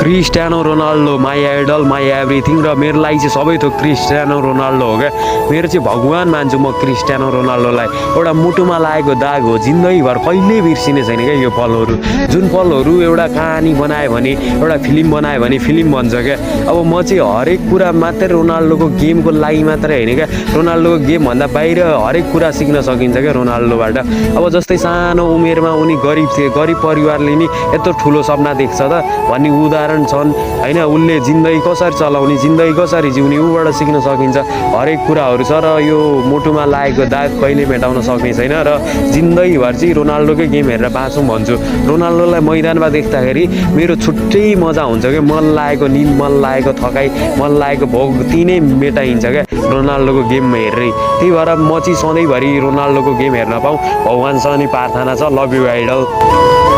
Cristiano Ronaldo my idol my everything र मेरो लागि चाहिँ सबै थोक क्रिस्टियानो रोनाल्डो हो क्या। मेरो चाहिँ भगवान् मान्छु म क्रिस्टियानो रोनाल्डोलाई। एउटा मुटुमा लागेको दाग हो, जिन्दगीभर कहिल्यै बिर्सिने छैन क्या यो पलहरू। जुन पलहरू एउटा कहानी बनायो भने, एउटा फिल्म बनायो भने फिल्म भन्छ क्या। अब म चाहिँ हरेक कुरा मात्रै रोनाल्डोको गेमको लागि मात्रै होइन क्या, रोनाल्डोको गेमभन्दा बाहिर हरेक कुरा सिक्न सकिन्छ क्या रोनाल्डोबाट। अब जस्तै सानो उमेरमा उनी गरिब थिए, गरिब परिवारले नि यत्रो ठुलो सपना देख्छ त भन्ने उदाहरण छन् होइन। उसले जिन्दगी कसरी चलाउने, जिन्दगी कसरी जिउने, ऊबाट सिक्न सकिन्छ हरेक कुराहरू छ। र यो मुटुमा लागेको दाग कहिले मेटाउन सक्ने छैन। र जिन्दगीभर चाहिँ रोनाल्डोकै गेम हेरेर बाँचौँ भन्छु। रोनाल्डोलाई मैदानमा देख्दाखेरि मेरो छुट्टै मजा हुन्छ क्या। मन लागेको निद, मन लागेको थकाइ, मन लागेको भोग तिनै मेटाइन्छ क्या रोनाल्डोको गेम हेरेरै। त्यही भएर म चाहिँ सधैँभरि रोनाल्डोको गेम हेर्न पाऊँ भगवान्सँग नि प्रार्थना छ। Love you idol.